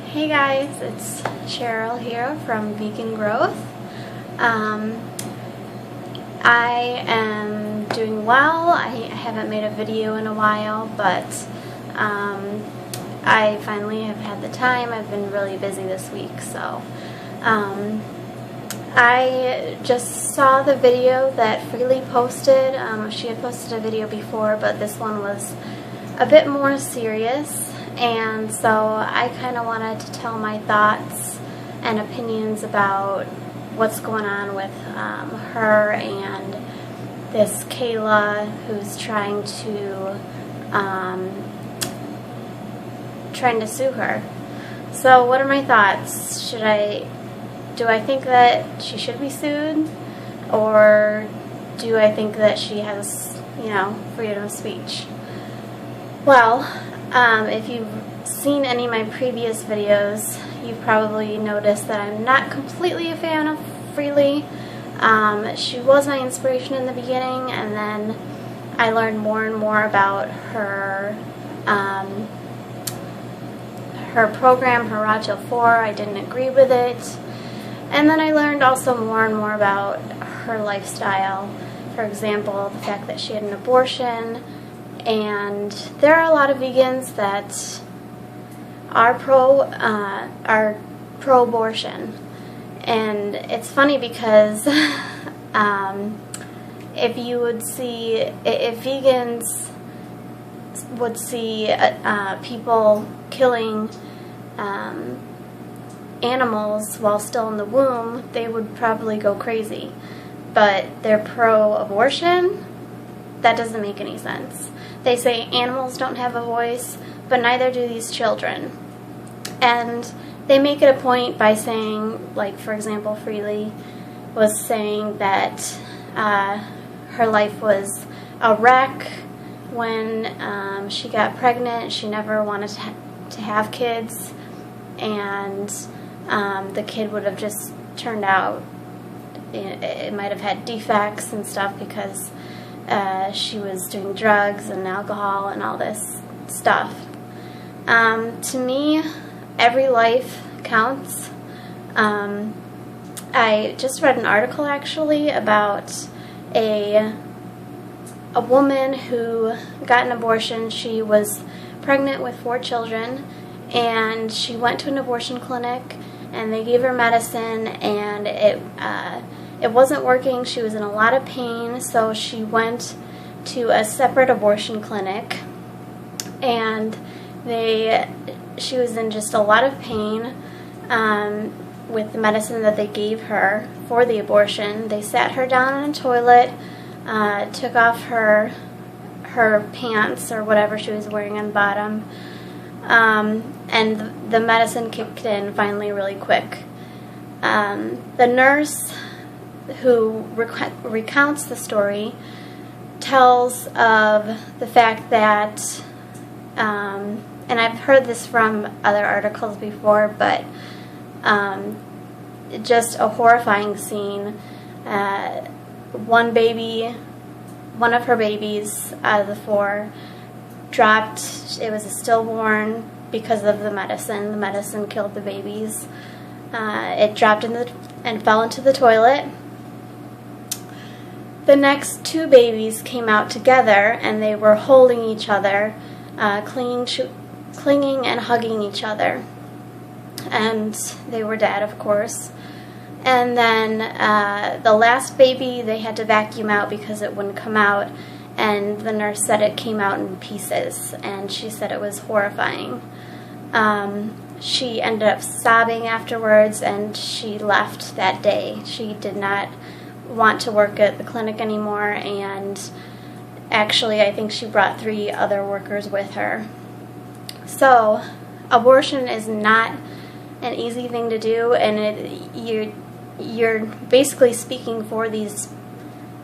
Hey guys, it's Cheryl here from Vegan Growth. I am doing well. I haven't made a video in a while, but I finally have had the time. I've been really busy this week, so I just saw the video that Freelee posted. She had posted a video before, but this one was a bit more serious, and so I kind of wanted to tell my thoughts and opinions about what's going on with her and this Kayla, who's trying to sue her. So what are my thoughts? Do I think that she should be sued, or do I think that she has, freedom of speech? Well, if you've seen any of my previous videos, you've probably noticed that I'm not completely a fan of Freelee. She was my inspiration in the beginning, and then I learned more and more about her program, her Rachel 4. I didn't agree with it. And then I learned also more and more about her lifestyle. For example, the fact that she had an abortion. And there are a lot of vegans that are pro-abortion, and it's funny because if vegans would see people killing animals while still in the womb, they would probably go crazy. But they're pro-abortion? That doesn't make any sense. They say animals don't have a voice, but neither do these children. And they make it a point by saying, like, for example, Freelee was saying that her life was a wreck when she got pregnant. She never wanted to have kids, and the kid would have just turned out, it might have had defects and stuff because she was doing drugs and alcohol and all this stuff. To me, every life counts. I just read an article actually about a woman who got an abortion. She was pregnant with 4 children, and she went to an abortion clinic, and they gave her medicine, and it wasn't working. She was in a lot of pain, so she went to a separate abortion clinic, and she was in just a lot of pain with the medicine that they gave her for the abortion. They sat her down on a toilet, took off her pants or whatever she was wearing on the bottom, and the medicine kicked in finally really quick. The nurse who recounts the story tells of the fact that, and I've heard this from other articles before, but just a horrifying scene. One of her babies out of the 4 dropped. It was a stillborn because of the medicine. The medicine killed the babies. It dropped and fell into the toilet. The next 2 babies came out together, and they were holding each other, clinging and hugging each other. And they were dead, of course. And then the last baby, they had to vacuum out because it wouldn't come out, and the nurse said it came out in pieces, and she said it was horrifying. She ended up sobbing afterwards, and she left that day. She did not want to work at the clinic anymore, and actually I think she brought 3 other workers with her. So abortion is not an easy thing to do, and you're basically speaking for these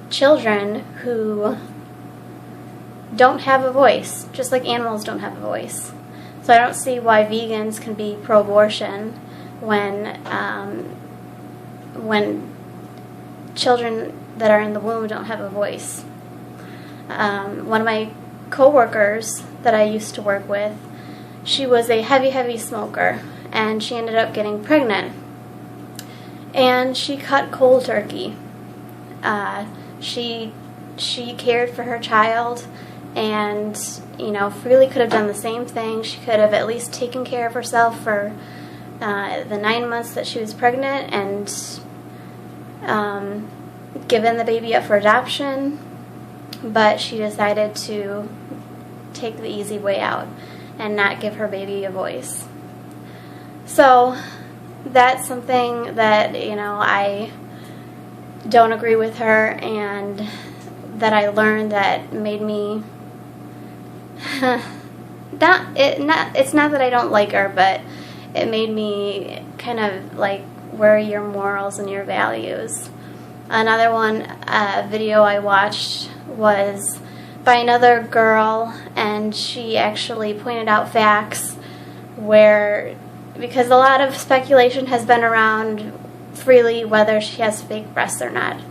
children who don't have a voice, just like animals don't have a voice. So I don't see why vegans can be pro-abortion when children that are in the womb don't have a voice. One of my co-workers that I used to work with, she was a heavy smoker, and she ended up getting pregnant. And she cut cold turkey. She cared for her child, and Freelee could have done the same thing. She could have at least taken care of herself for the 9 months that she was pregnant, and given the baby up for adoption, but she decided to take the easy way out and not give her baby a voice. So that's something that I don't agree with her, and that I learned that made me it's not that I don't like her, but it made me kind of like, where are your morals and your values? Another video I watched was by another girl, and she actually pointed out facts because a lot of speculation has been around Freelee whether she has fake breasts or not.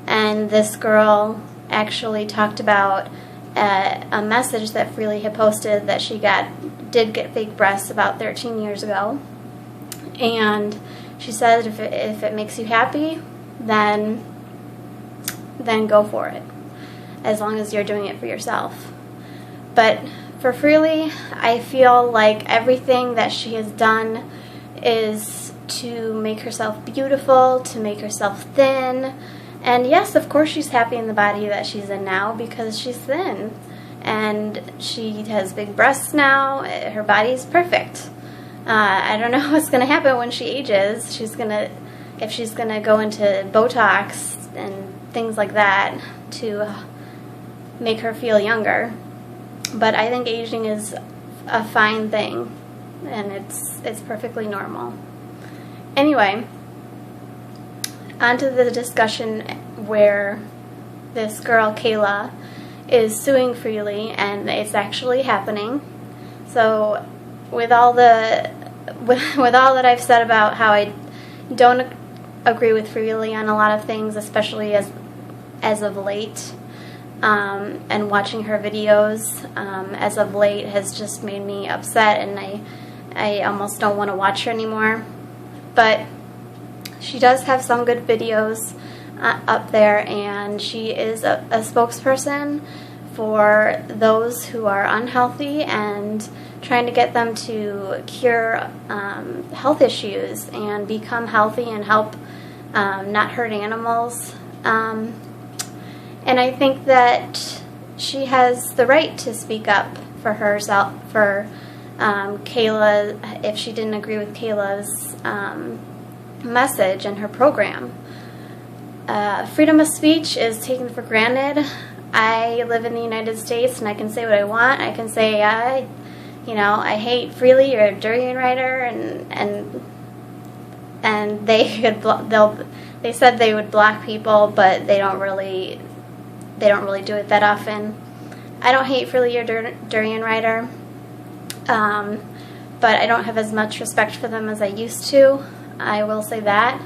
And this girl actually talked about a message that Freelee had posted that she did get fake breasts about 13 years ago. And she said if it makes you happy, then go for it, as long as you're doing it for yourself. But for Freelee, I feel like everything that she has done is to make herself beautiful, to make herself thin. And yes, of course she's happy in the body that she's in now because she's thin. And she has big breasts now. Her body's perfect. I don't know what's going to happen when she ages. If she's going to go into Botox and things like that to make her feel younger. But I think aging is a fine thing, and it's perfectly normal. Anyway, on to the discussion where this girl, Kayla, is suing Freelee, and it's actually happening. So with all that I've said about how I don't agree with Freelee on a lot of things, especially as of late, and watching her videos as of late has just made me upset, and I almost don't want to watch her anymore. But she does have some good videos up there, and she is a spokesperson for those who are unhealthy and trying to get them to cure health issues and become healthy and help not hurt animals. And I think that she has the right to speak up for herself, for Kayla, if she didn't agree with Kayla's message and her program. Freedom of speech is taken for granted. I live in the United States, and I can say what I want. I can say, I hate Freelee or Durianrider, and they said they would block people, but they don't really do it that often. I don't hate Freelee or Durianrider, but I don't have as much respect for them as I used to. I will say that.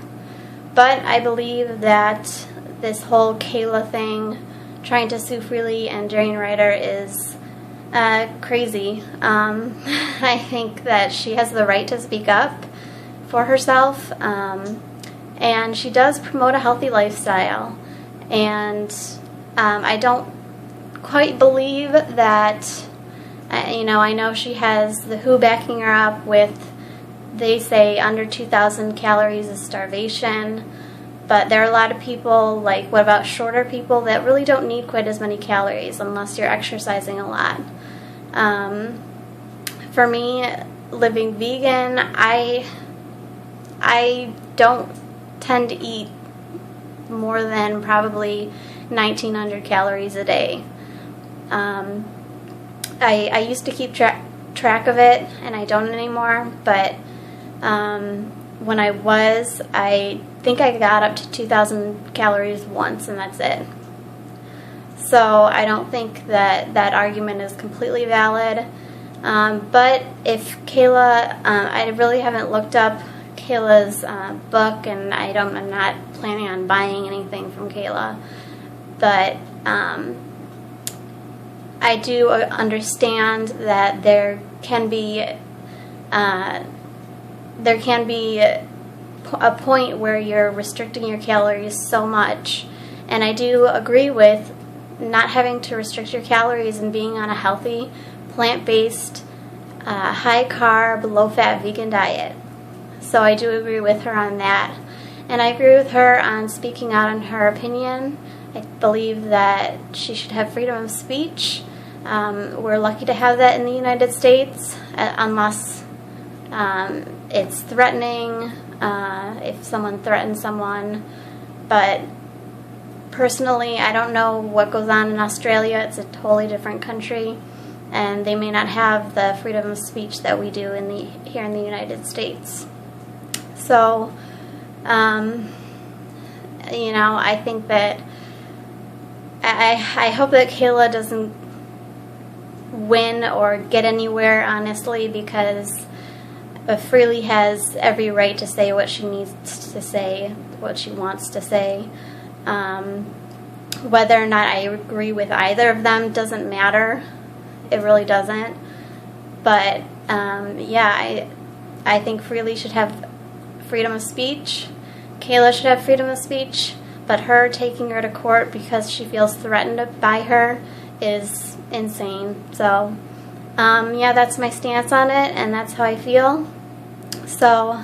But I believe that this whole Kayla thing, trying to sue Freelee and Durianrider, is crazy. I think that she has the right to speak up for herself, and she does promote a healthy lifestyle. And I don't quite believe that, I know she has the WHO backing her up with, they say under 2,000 calories is starvation, but there are a lot of people, like what about shorter people, that really don't need quite as many calories unless you're exercising a lot. For me, living vegan, I don't tend to eat more than probably 1,900 calories a day. I used to keep track of it, and I don't anymore, but when I think I got up to 2,000 calories once, and that's it. So I don't think that argument is completely valid. But if Kayla, I really haven't looked up Kayla's book, and I'm not planning on buying anything from Kayla. But I do understand that there can be there can be a point where you're restricting your calories so much. And I do agree with not having to restrict your calories and being on a healthy, plant-based, high-carb, low-fat vegan diet. So I do agree with her on that. And I agree with her on speaking out on her opinion. I believe that she should have freedom of speech. We're lucky to have that in the United States, unless it's threatening, if someone threatens someone. But personally, I don't know what goes on in Australia. It's a totally different country, and they may not have the freedom of speech that we do here in the United States. So, you know, I think that I hope that Kayla doesn't win or get anywhere, honestly, because Freelee has every right to say what she needs to say, what she wants to say. Whether or not I agree with either of them doesn't matter. It really doesn't. But yeah, I think Freelee should have freedom of speech. Kayla should have freedom of speech. But her taking her to court because she feels threatened by her is insane. So yeah, that's my stance on it, and that's how I feel. So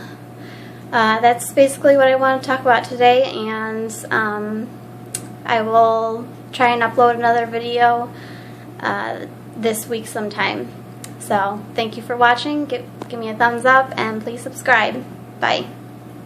that's basically what I want to talk about today, and I will try and upload another video this week sometime. So thank you for watching. Give me a thumbs up, and please subscribe. Bye.